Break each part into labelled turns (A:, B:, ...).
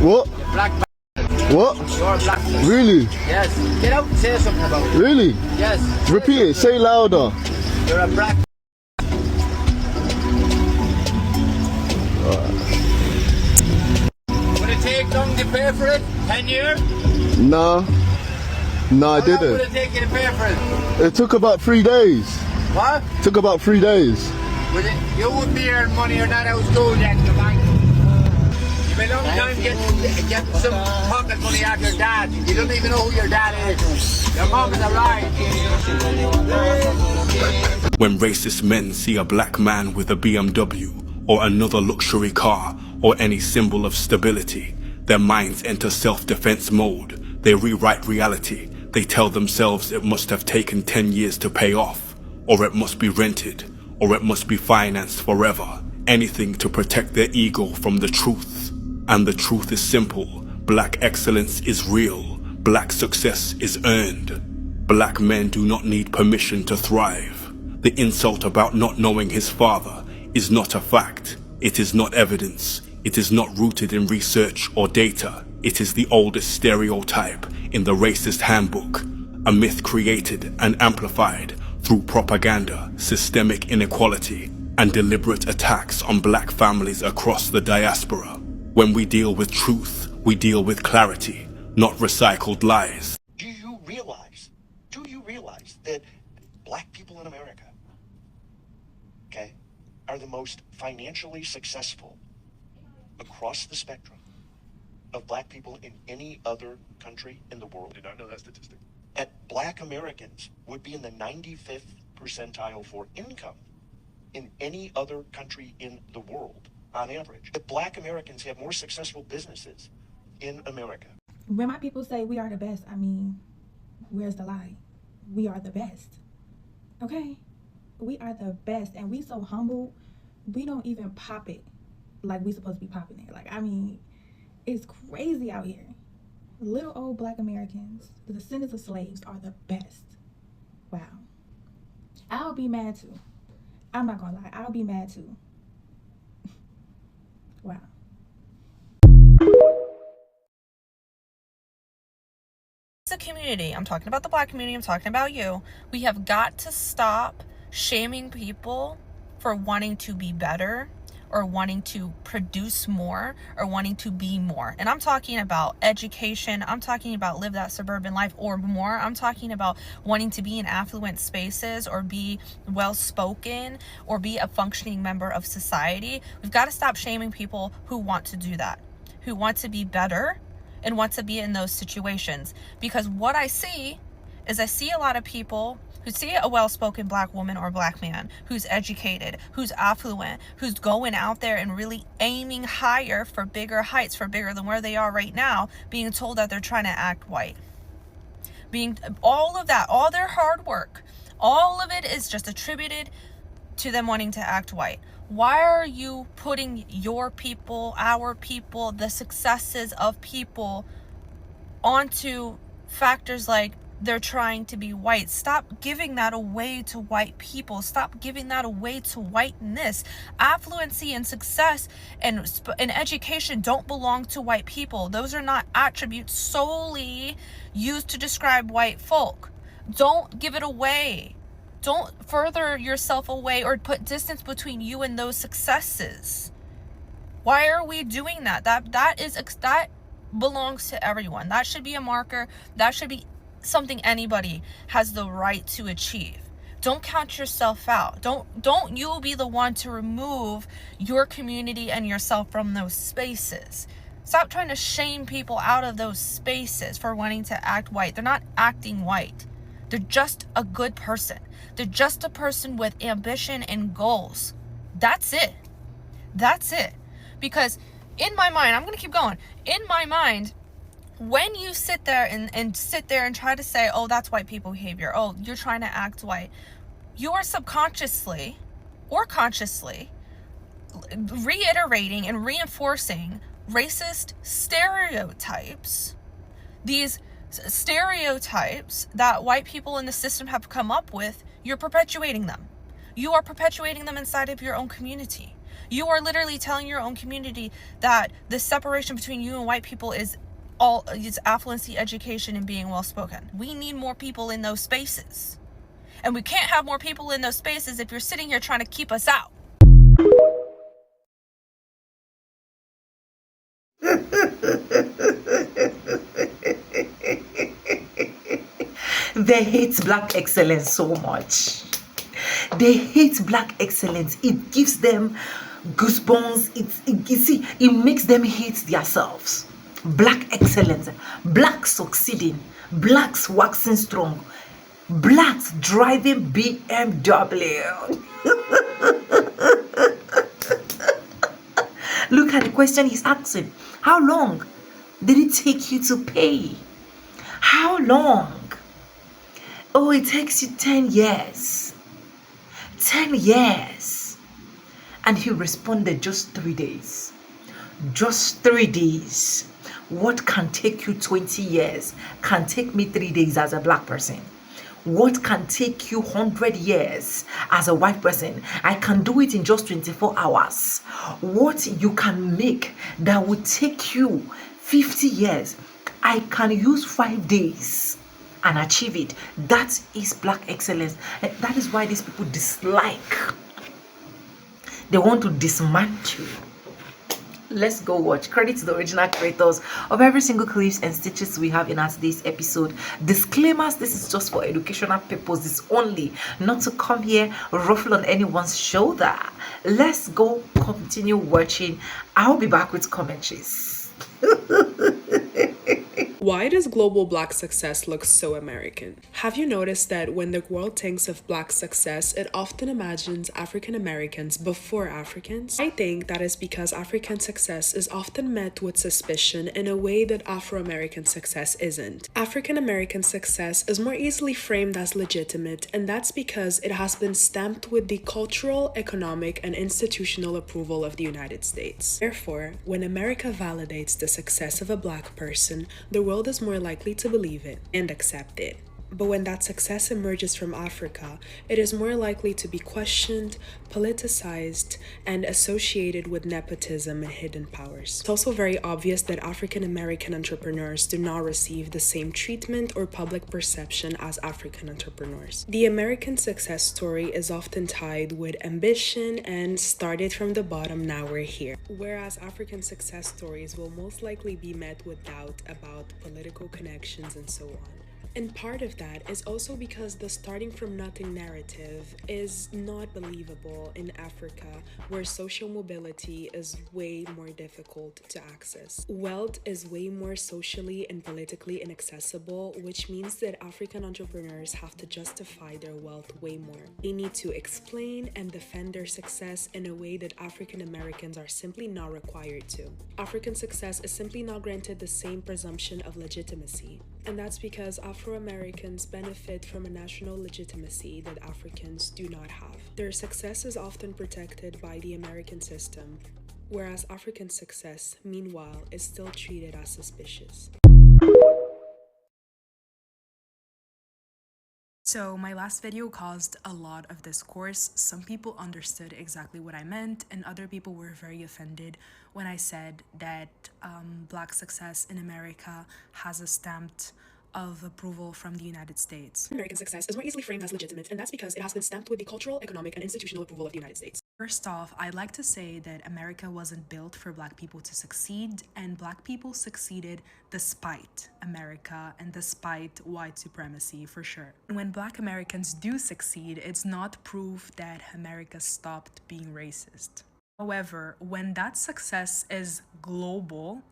A: What?
B: You black
A: What?
B: You're a black man.
A: Really?
B: Yes. Get out and say something about it.
A: Really?
B: Yes.
A: Repeat it. Say louder.
B: You're a black Would it take long to pay for it? 10 years?
A: Nah. Nah, I
B: How long would
A: didn't.
B: it take you to pay for it?
A: It took about 3 days.
B: What?
A: Took about 3 days.
B: You would be earning money or not out of school yet in the bank. You've been a long time getting some pocket money out of your dad. You don't even know who your dad is. Your mom is alive.
C: When racist men see a black man with a BMW or another luxury car or any symbol of stability, their minds enter self-defense mode. They rewrite reality. They tell themselves it must have taken 10 years to pay off, or it must be rented, or it must be financed forever. Anything to protect their ego from the truth. And the truth is simple. Black excellence is real. Black success is earned. Black men do not need permission to thrive. The insult about not knowing his father is not a fact. It is not evidence. It is not rooted in research or data. It is the oldest stereotype in the racist handbook, a myth created and amplified through propaganda, systemic inequality, and deliberate attacks on black families across the diaspora. When we deal with truth, we deal with clarity, not recycled lies.
D: Do you realize that black people in America, okay, are the most financially successful across the spectrum of black people in any other country in the world?
E: Did not know that statistic.
D: And black Americans would be in the 95th percentile for income in any other country in the world on average. The black Americans have more successful businesses in America.
F: When my people say we are the best, I mean, where's the lie? We are the best. Okay? We are the best, and we so humble, we don't even pop it like we supposed to be popping it. Like, I mean, it's crazy out here. Little old black Americans, the descendants of slaves, are the best. Wow. I'll be mad too. I'm not gonna lie, I'll be mad too. Wow.
G: As a community, I'm talking about the black community, I'm talking about you, we have got to stop shaming people for wanting to be better or wanting to produce more or wanting to be more. And I'm talking about education, I'm talking about live that suburban life or more. I'm talking about wanting to be in affluent spaces or be well-spoken or be a functioning member of society. We've got to stop shaming people who want to do that, who want to be better and want to be in those situations. Because what I see is I see a lot of people who see a well-spoken black woman or black man who's educated, who's affluent, who's going out there and really aiming higher for bigger heights, for bigger than where they are right now, being told that they're trying to act white. All of that, all their hard work, all of it is just attributed to them wanting to act white. Why are you putting your people, our people, the successes of people onto factors like they're trying to be white? Stop giving that away to white people. Stop giving that away to whiteness. Affluency and success and education don't belong to white people. Those are not attributes solely used to describe white folk. Don't give it away. Don't further yourself away or put distance between you and those successes. Why are we doing that? That belongs to everyone. That should be a marker. That should be something anybody has the right to achieve. Don't count yourself out. Don't you be the one to remove your community and yourself from those spaces. Stop trying to shame people out of those spaces for wanting to act white. They're not acting white. They're just a good person. They're just a person with ambition and goals. That's it. That's it. Because in my mind, I'm going to keep going. In my mind, when you sit there and try to say, oh, that's white people behavior, oh, you're trying to act white, you are subconsciously or consciously reiterating and reinforcing racist stereotypes. These stereotypes that white people in the system have come up with, you're perpetuating them. You are perpetuating them inside of your own community. You are literally telling your own community that the separation between you and white people is all is affluency, education, and being well spoken. We need more people in those spaces. And we can't have more people in those spaces if you're sitting here trying to keep us out.
E: They hate black excellence so much. They hate black excellence. It gives them goosebumps. It makes them hate themselves. Black excellence, black succeeding, blacks waxing strong, blacks driving BMW. Look at the question he's asking. How long did it take you to pay? How long? Oh, it takes you 10 years. 10 years. And he responded, just 3 days. Just 3 days. What can take you 20 years can take me 3 days as a black person. What can take you 100 years as a white person, I can do it in just 24 hours. What you can make that would take you 50 years, I can use 5 days and achieve it. That is black excellence. That is why these people dislike. They want to dismantle. Let's go watch. Credit to the original creators of every single clips and stitches we have in our today's episode. Disclaimers, this is just for educational purposes only, not to come here ruffle on anyone's shoulder. Let's go continue watching. I'll be back with commentaries.
H: Why does global black success look so American? Have you noticed that when the world thinks of black success, it often imagines African Americans before Africans? I think that is because African success is often met with suspicion in a way that Afro-American success isn't. African American success is more easily framed as legitimate, and that's because it has been stamped with the cultural, economic, and institutional approval of the United States. Therefore, when America validates the success of a black person, the world is more likely to believe it and accept it. But when that success emerges from Africa, it is more likely to be questioned, politicized, and associated with nepotism and hidden powers. It's also very obvious that African American entrepreneurs do not receive the same treatment or public perception as African entrepreneurs. The American success story is often tied with ambition and started from the bottom, now we're here. Whereas African success stories will most likely be met with doubt about political connections and so on. And part of that is also because the starting from nothing narrative is not believable in Africa, where social mobility is way more difficult to access. Wealth is way more socially and politically inaccessible, which means that African entrepreneurs have to justify their wealth way more. They need to explain and defend their success in a way that African Americans are simply not required to. African success is simply not granted the same presumption of legitimacy. And that's because Afro-Americans benefit from a national legitimacy that Africans do not have. Their success is often protected by the American system, whereas African success, meanwhile, is still treated as suspicious. So my last video caused a lot of discourse. Some people understood exactly what I meant, and other people were very offended when I said that black success in America has a stamp of approval from the United States. American success is more easily framed as legitimate, and that's because it has been stamped with the cultural, economic, and institutional approval of the United States. First off, I'd like to say that America wasn't built for black people to succeed, and black people succeeded despite America and despite white supremacy for sure. When black Americans do succeed, it's not proof that America stopped being racist. However, when that success is global,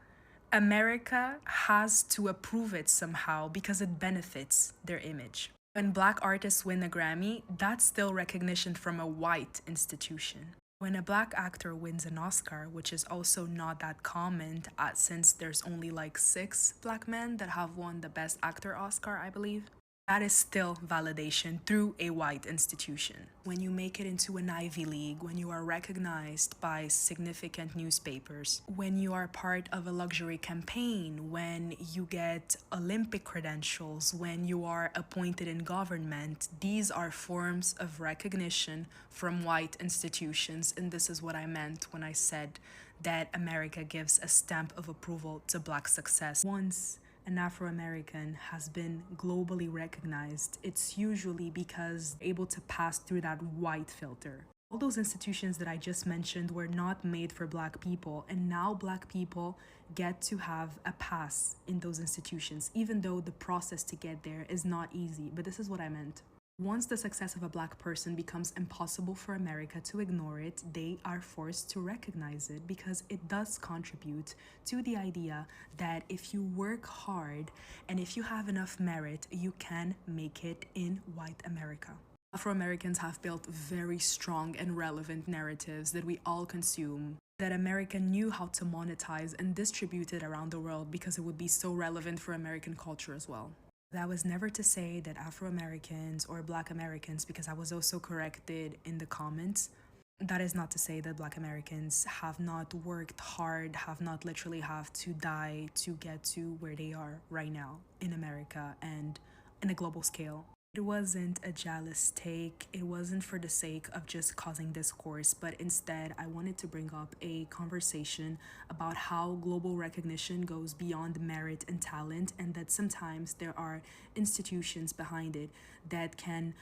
H: America has to approve it somehow because it benefits their image. When black artists win a Grammy, that's still recognition from a white institution. When a black actor wins an Oscar, which is also not that common since there's only like 6 black men that have won the Best Actor Oscar, I believe. That is still validation through a white institution. When you make it into an Ivy League, when you are recognized by significant newspapers, when you are part of a luxury campaign, when you get Olympic credentials, when you are appointed in government, these are forms of recognition from white institutions. And this is what I meant when I said that America gives a stamp of approval to Black success. Once an Afro-American has been globally recognized, it's usually because they're able to pass through that white filter. All those institutions that I just mentioned were not made for Black people, and now Black people get to have a pass in those institutions, even though the process to get there is not easy. But this is what I meant. Once the success of a Black person becomes impossible for America to ignore it, they are forced to recognize it because it does contribute to the idea that if you work hard and if you have enough merit, you can make it in white America. Afro-Americans have built very strong and relevant narratives that we all consume, that America knew how to monetize and distribute it around the world because it would be so relevant for American culture as well. That was never to say that Afro-Americans or Black Americans, because I was also corrected in the comments, that is not to say that Black Americans have not worked hard, have not literally have to die to get to where they are right now in America and in a global scale. It wasn't a jealous take, it wasn't for the sake of just causing discourse, but instead I wanted to bring up a conversation about how global recognition goes beyond merit and talent, and that sometimes there are institutions behind it that can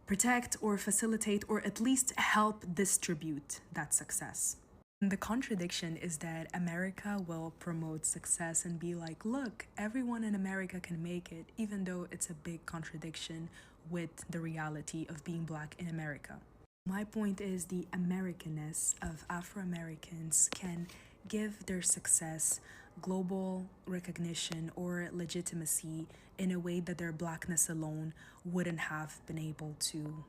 H: protect or facilitate or at least help distribute that success. The contradiction is that America will promote success and be like, look, everyone in America can make it, even though it's a big contradiction with the reality of being Black in America. My point is the Americanness of Afro-Americans can give their success global recognition or legitimacy in a way that their Blackness alone wouldn't have been able to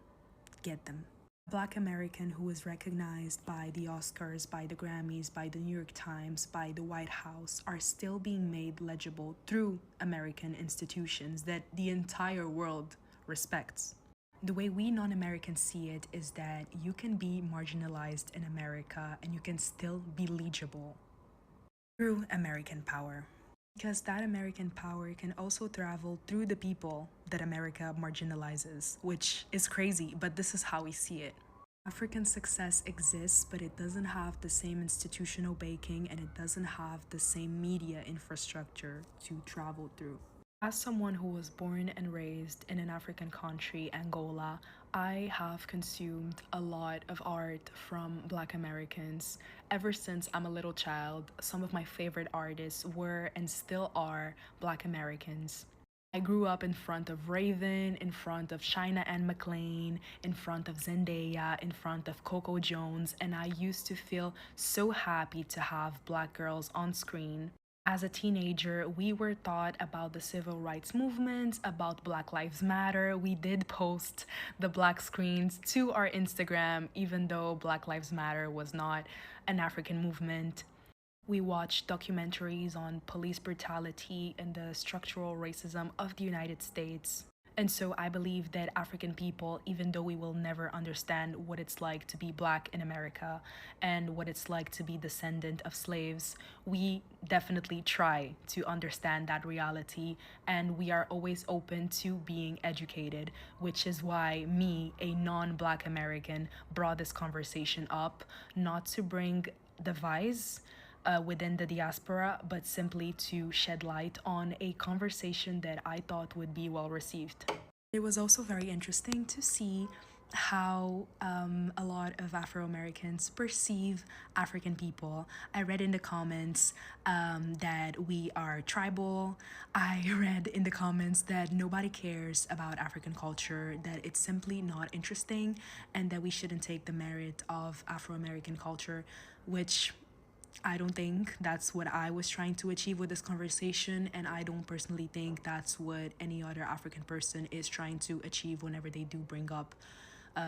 H: get them. Black American who is recognized by the Oscars, by the Grammys, by the New York Times, by the White House are still being made legible through American institutions that the entire world respects. The way we non-Americans see it is that you can be marginalized in America and you can still be legible through American power. Because that American power can also travel through the people that America marginalizes, which is crazy, but this is how we see it. African success exists, but it doesn't have the same institutional backing and it doesn't have the same media infrastructure to travel through. As someone who was born and raised in an African country, Angola, I have consumed a lot of art from Black Americans. Ever since I'm a little child, some of my favorite artists were and still are Black Americans. I grew up in front of Raven, in front of China Anne McClain, in front of Zendaya, in front of Coco Jones, and I used to feel so happy to have Black girls on screen. As a teenager, we were taught about the civil rights movement, about Black Lives Matter. We did post the Black screens to our Instagram, even though Black Lives Matter was not an African movement. We watched documentaries on police brutality and the structural racism of the United States. And so I believe that African people, even though we will never understand what it's like to be Black in America and what it's like to be descendant of slaves, we definitely try to understand that reality, and we are always open to being educated, which is why me, a non-Black American, brought this conversation up, not to bring divides within the diaspora, but simply to shed light on a conversation that I thought would be well received. It was also very interesting to see how a lot of Afro-Americans perceive African people. I read in the comments that we are tribal. I read in the comments that nobody cares about African culture, that it's simply not interesting, and that we shouldn't take the merit of Afro-American culture, which I don't think that's what I was trying to achieve with this conversation, and I don't personally think that's what any other African person is trying to achieve whenever they do bring up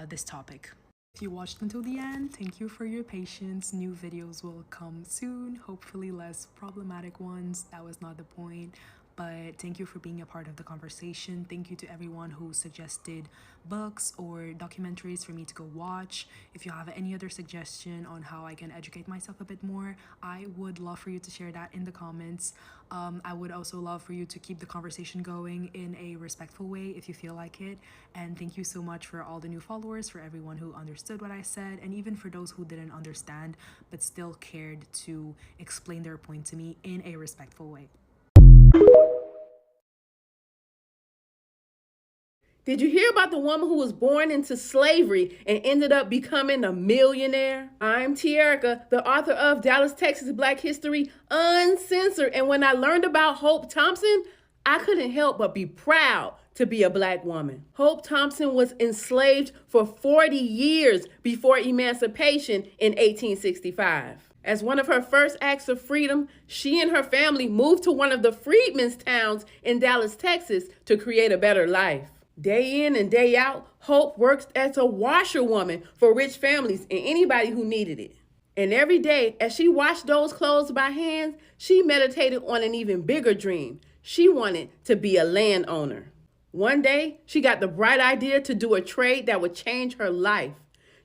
H: this topic. If you watched until the end, thank you for your patience. New videos will come soon, hopefully less problematic ones. That was not the point, but thank you for being a part of the conversation. Thank you to everyone who suggested books or documentaries for me to go watch. If you have any other suggestion on how I can educate myself a bit more, I would love for you to share that in the comments. I would also love for you to keep the conversation going in a respectful way if you feel like it. And thank you so much for all the new followers, for everyone who understood what I said, and even for those who didn't understand but still cared to explain their point to me in a respectful way.
I: Did you hear about the woman who was born into slavery and ended up becoming a millionaire? I'm THRE, the author of Dallas, Texas, Black History Uncensored. And when I learned about Hope Thompson, I couldn't help but be proud to be a Black woman. Hope Thompson was enslaved for 40 years before emancipation in 1865. As one of her first acts of freedom, she and her family moved to one of the freedmen's towns in Dallas, Texas to create a better life. Day in and day out, Hope worked as a washerwoman for rich families and anybody who needed it. And every day, as she washed those clothes by hand, she meditated on an even bigger dream. She wanted to be a landowner. One day, she got the bright idea to do a trade that would change her life.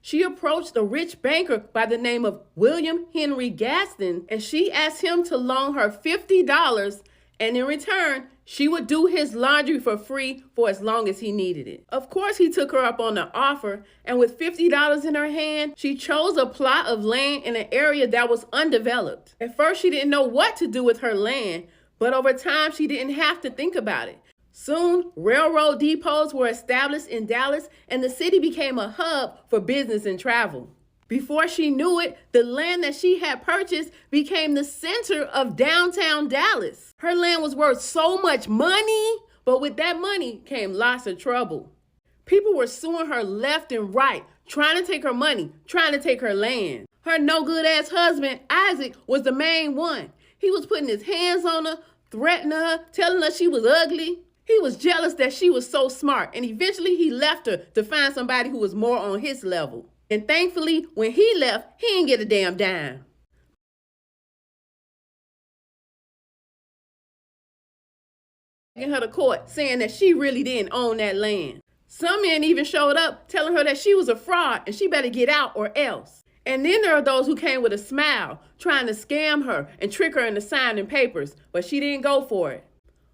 I: She approached a rich banker by the name of William Henry Gaston, and she asked him to loan her $50, and in return, she would do his laundry for free for as long as he needed it. Of course, he took her up on the offer, and with $50 in her hand, she chose a plot of land in an area that was undeveloped. At first, she didn't know what to do with her land, but over time, she didn't have to think about it. Soon, railroad depots were established in Dallas, and the city became a hub for business and travel. Before she knew it, the land that she had purchased became the center of downtown Dallas. Her land was worth so much money, but with that money came lots of trouble. People were suing her left and right, trying to take her money, trying to take her land. Her no-good-ass husband, Isaac, was the main one. He was putting his hands on her, threatening her, telling her she was ugly. He was jealous that she was so smart, and eventually he left her to find somebody who was more on his level. And thankfully, when he left, he didn't get a damn dime. Taking her to court, saying that she really didn't own that land. Some men even showed up telling her that she was a fraud and she better get out or else. And then there are those who came with a smile, trying to scam her and trick her into signing papers, but she didn't go for it.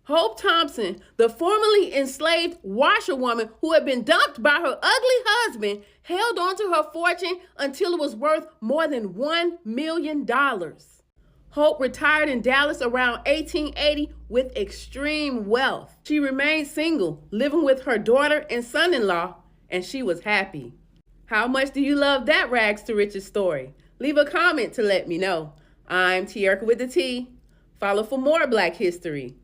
I: Hope Thompson, the formerly enslaved washerwoman who had been dumped by her ugly husband, held on to her fortune until it was worth more than $1 million. Hope retired in Dallas around 1880 with extreme wealth. She remained single, living with her daughter and son-in-law, and she was happy. How much do you love that rags to riches story? Leave a comment to let me know. I'm THRE with the T. Follow for more Black history.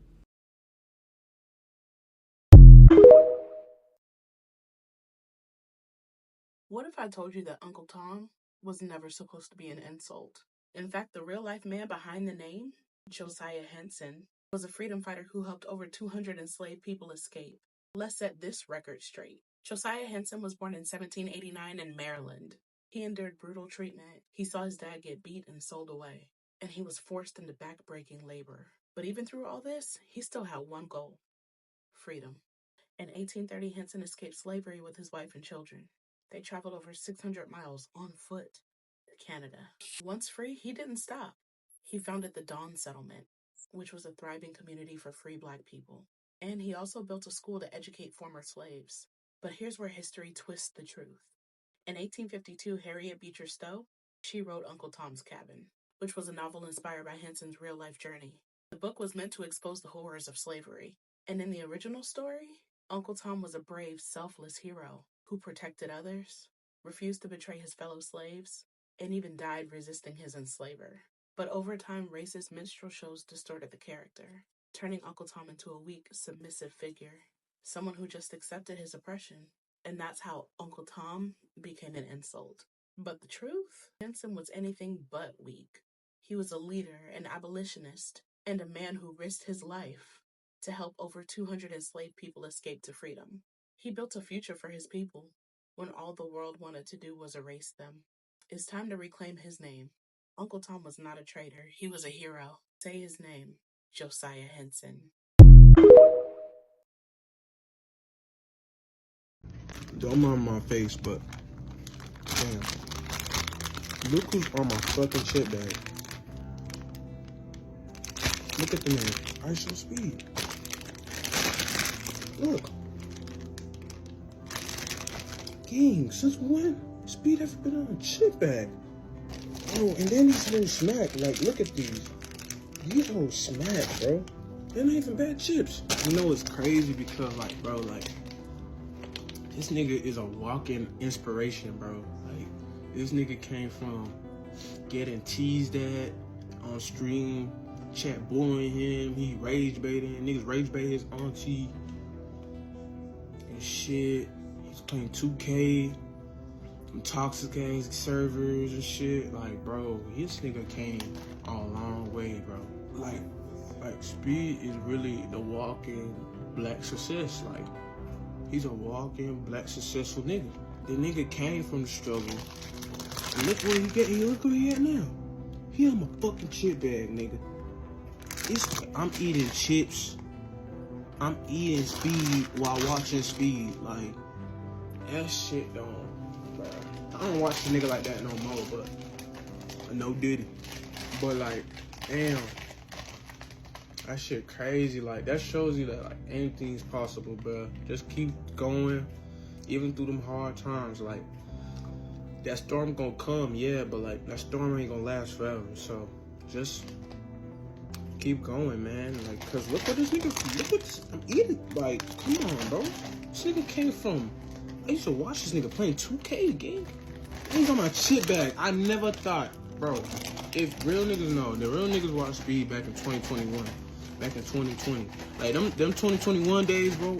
J: What if I told you that Uncle Tom was never supposed to be an insult? In fact, the real-life man behind the name, Josiah Henson, was a freedom fighter who helped over 200 enslaved people escape. Let's set this record straight. Josiah Henson was born in 1789 in Maryland. He endured brutal treatment. He saw his dad get beat and sold away, and he was forced into back-breaking labor. But even through all this, he still had one goal: freedom. In 1830, Henson escaped slavery with his wife and children. They traveled over 600 miles on foot to Canada. Once free, he didn't stop. He founded the Dawn Settlement, which was a thriving community for free Black people. And he also built a school to educate former slaves. But here's where history twists the truth. In 1852, Harriet Beecher Stowe, she wrote Uncle Tom's Cabin, which was a novel inspired by Henson's real-life journey. The book was meant to expose the horrors of slavery. And in the original story, Uncle Tom was a brave, selfless hero who protected others, refused to betray his fellow slaves, and even died resisting his enslaver. But over time, racist minstrel shows distorted the character, turning Uncle Tom into a weak, submissive figure, someone who just accepted his oppression. And that's how Uncle Tom became an insult. But the truth? Henson was anything but weak. He was a leader, an abolitionist, and a man who risked his life to help over 200 enslaved people escape to freedom. He built a future for his people when all the world wanted to do was erase them. It's time to reclaim his name. Uncle Tom was not a traitor. He was a hero. Say his name, Josiah Henson.
K: Don't mind my face, but damn. Look who's on my fucking chip bag. Look at the man. ISO speed. Look. King, since when speed ever been on a chip bag? Oh, and then these hoes smack. Like, look at these. These hoes smack, bro. They're not even bad chips. You know it's crazy because, like, bro, like, this nigga is a walking inspiration, bro. Like, this nigga came from getting teased at on stream, chat bullying him, he rage baiting, niggas rage bait his auntie and shit. He's playing 2K, toxic gangs servers and shit. Like, bro, this nigga came a long way, bro. Like Speed is really the walking black success. Like, he's a walking black successful nigga. The nigga came from the struggle. And look where he get. Look where he at now. He on my fucking chip bag, nigga. I'm eating chips. I'm eating Speed while watching Speed. Like, that shit don't. Bro. I don't watch a nigga like that no more. But I know Diddy. But like, damn. That shit crazy. Like, that shows you that like anything's possible, bro. Just keep going, even through them hard times. Like, that storm gonna come, yeah, but like that storm ain't gonna last forever. So just keep going, man. Like, cause look what this nigga. Look what this, I'm eating. Like, come on, bro. This nigga came from. I used to watch this nigga playing 2K game. He's on my chip bag. I never thought, bro. If real niggas know, the real niggas watch Speed back in 2021. Back in 2020. Like, them 2021 days, bro,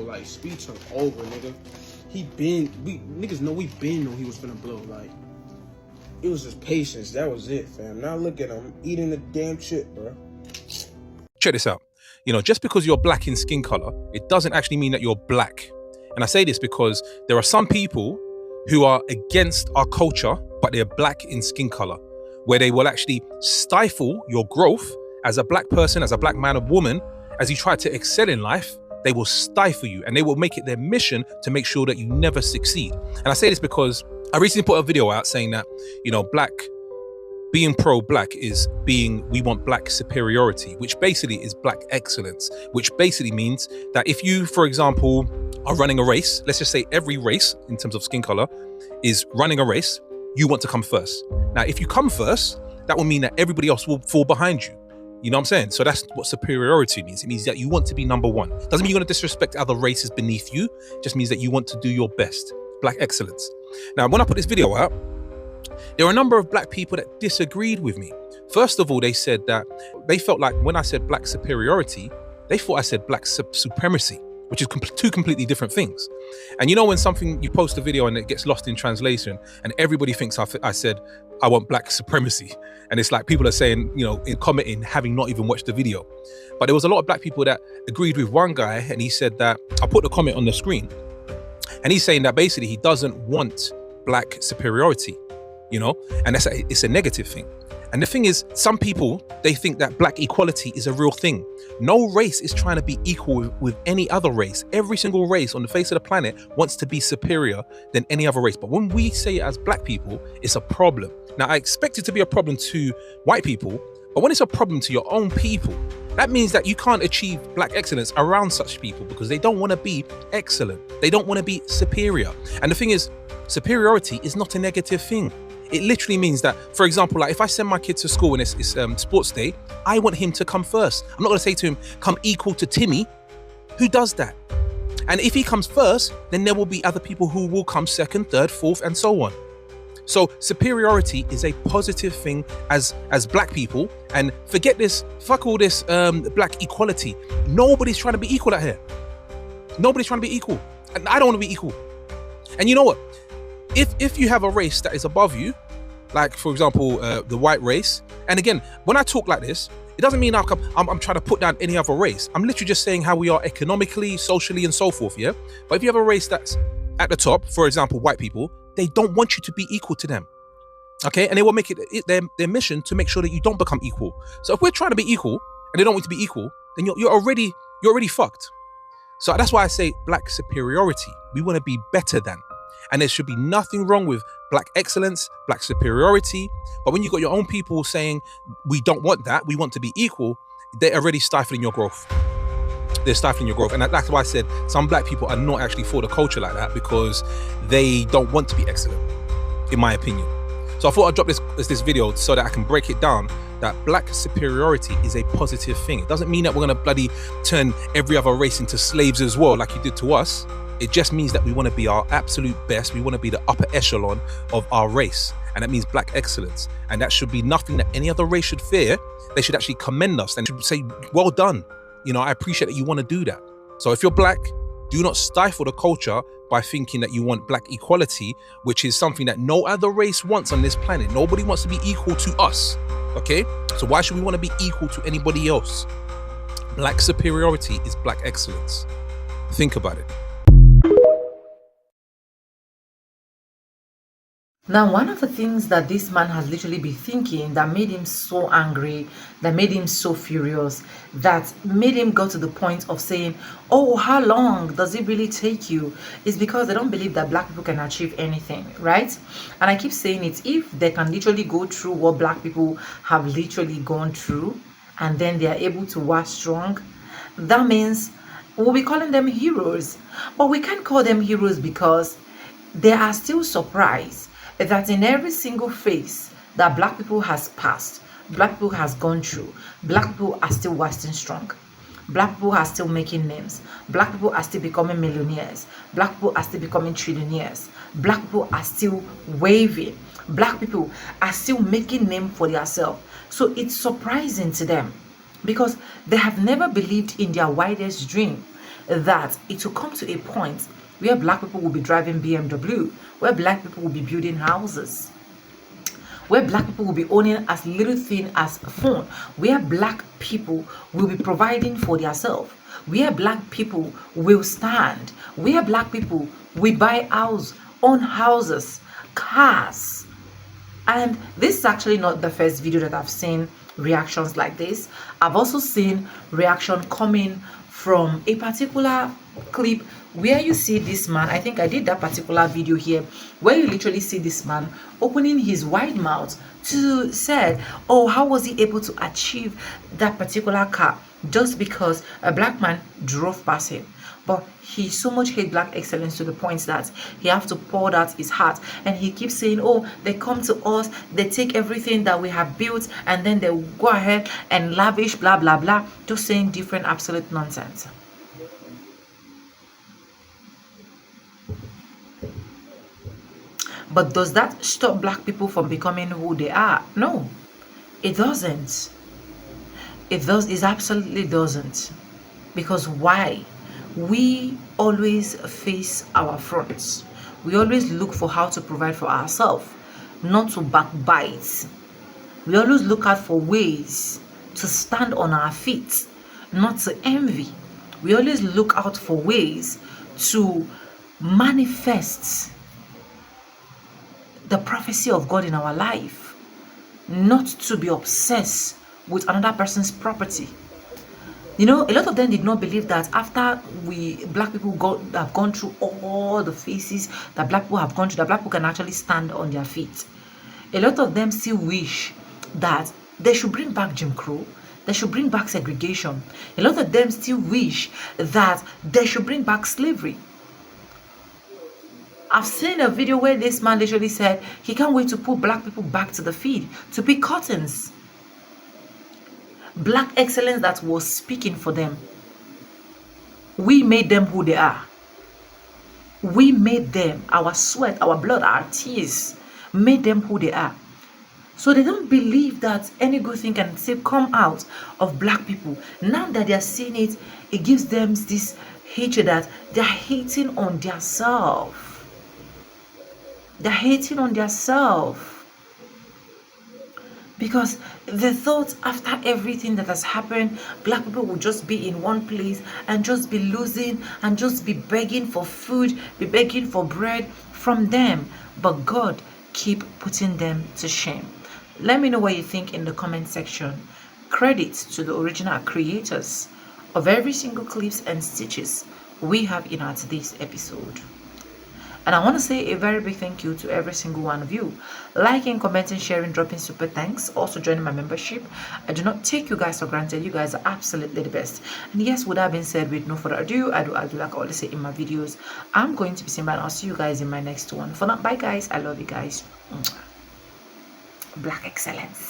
K: like, Speed took over, nigga. Niggas know we been know he was finna blow. Like, it was just patience. That was it, fam. Now look at him eating the damn chip, bro.
L: Check this out. You know, just because you're black in skin color, it doesn't actually mean that you're black. And I say this because there are some people who are against our culture, but they're black in skin color, where they will actually stifle your growth as a black person, as a black man or woman. As you try to excel in life, they will stifle you and they will make it their mission to make sure that you never succeed. And I say this because I recently put a video out saying that, you know, being pro-black is we want black superiority, which basically is black excellence, which basically means that if you, for example, are running a race, let's just say every race in terms of skin color is running a race, you want to come first. Now, if you come first, that will mean that everybody else will fall behind you. You know what I'm saying? So that's what superiority means. It means that you want to be number one. Doesn't mean you're going to disrespect other races beneath you. It just means that you want to do your best. Black excellence. Now, when I put this video out, there are a number of black people that disagreed with me. First of all, they said that they felt like when I said black superiority, they thought I said black supremacy, which is two completely different things. And you know, when you post a video and it gets lost in translation and everybody thinks I said, I want black supremacy. And it's like people are saying, you know, in commenting, having not even watched the video. But there was a lot of black people that agreed with one guy, and he said that, I put the comment on the screen, and he's saying that basically he doesn't want black superiority, you know, and it's a negative thing. And the thing is, some people, they think that black equality is a real thing. No race is trying to be equal with any other race. Every single race on the face of the planet wants to be superior than any other race. But when we say it as black people, it's a problem. Now, I expect it to be a problem to white people, but when it's a problem to your own people, that means that you can't achieve black excellence around such people because they don't want to be excellent. They don't want to be superior. And the thing is, superiority is not a negative thing. It literally means that, for example, like if I send my kid to school and it's sports day, I want him to come first. I'm not going to say to him, come equal to Timmy. Who does that? And if he comes first, then there will be other people who will come second, third, fourth, and so on. So superiority is a positive thing as black people. And forget this, fuck all this black equality. Nobody's trying to be equal out here. Nobody's trying to be equal. And I don't want to be equal. And you know what? If you have a race that is above you, like for example, the white race, and again, when I talk like this, it doesn't mean I'm trying to put down any other race. I'm literally just saying how we are economically, socially, and so forth, yeah? But if you have a race that's at the top, for example, white people, they don't want you to be equal to them, okay? And they will make it their mission to make sure that you don't become equal. So if we're trying to be equal, and they don't want you to be equal, then you're already fucked. So that's why I say black superiority. We want to be better than. And there should be nothing wrong with black excellence, black superiority. But when you got your own people saying, we don't want that, we want to be equal, they're already stifling your growth. They're stifling your growth. And that's why I said some black people are not actually for the culture like that, because they don't want to be excellent, in my opinion. So I thought I'd drop this video so that I can break it down, that black superiority is a positive thing. It doesn't mean that we're going to bloody turn every other race into slaves as well, like you did to us. It just means that we want to be our absolute best. We want to be the upper echelon of our race. And that means black excellence. And that should be nothing that any other race should fear. They should actually commend us and should say, well done. You know, I appreciate that you want to do that. So if you're black, do not stifle the culture by thinking that you want black equality, which is something that no other race wants on this planet. Nobody wants to be equal to us. Okay? So why should we want to be equal to anybody else? Black superiority is black excellence. Think about it.
E: Now, one of the things that this man has literally been thinking that made him so angry, that made him so furious, that made him go to the point of saying, oh, how long does it really take you? Is because they don't believe that black people can achieve anything, right? And I keep saying it, if they can literally go through what black people have literally gone through, and then they are able to walk strong, that means we'll be calling them heroes. But we can't call them heroes because they are still surprised that in every single phase that black people has passed, black people has gone through, black people are still wasting strong. Black people are still making names. Black people are still becoming millionaires. Black people are still becoming trillionaires. Black people are still waving. Black people are still making name for themselves. So it's surprising to them because they have never believed in their widest dream that it will come to a point where black people will be driving BMW, where black people will be building houses, where black people will be owning as little thing as a phone, where black people will be providing for themselves, where black people will stand, where black people will buy own houses, cars. And this is actually not the first video that I've seen reactions like this. I've also seen reaction coming from a particular clip where you see this man. I think I did that particular video here where you literally see this man opening his wide mouth to say, oh, how was he able to achieve that particular car just because a black man drove past him? But he so much hate black excellence to the point that he have to pour out his heart, and he keeps saying, oh, they come to us, they take everything that we have built, and then they go ahead and lavish blah blah blah, just saying different absolute nonsense. But does that stop black people from becoming who they are? No, it doesn't. It absolutely doesn't. Because why? We always face our fronts. We always look for how to provide for ourselves, not to backbite. We always look out for ways to stand on our feet, not to envy. We always look out for ways to manifest the prophecy of God in our life, not to be obsessed with another person's property. You know, a lot of them did not believe that after black people have gone through all the phases that black people have gone through, that black people can actually stand on their feet. A lot of them still wish that they should bring back Jim Crow. They should bring back segregation. A lot of them still wish that they should bring back slavery. I've seen a video where this man literally said he can't wait to put black people back to the field to pick cottons. Black excellence that was speaking for them. We made them who they are. We made them, our sweat, our blood, our tears, made them who they are. So they don't believe that any good thing can still come out of black people. Now that they are seeing it, it gives them this hatred that they're hating on themselves. They're hating on themselves. Because they thought after everything that has happened, black people will just be in one place and just be losing and just be begging for food, be begging for bread from them. But God keep putting them to shame. Let me know what you think in the comment section. Credit to the original creators of every single clips and stitches we have in our today's episode. And I want to say a very big thank you to every single one of you. Liking, commenting, sharing, dropping super thanks. Also joining my membership. I do not take you guys for granted. You guys are absolutely the best. And yes, with that being said, with no further ado, I do like I always say in my videos, I'm going to be Simba and I'll see you guys in my next one. For now, bye guys. I love you guys. Black excellence.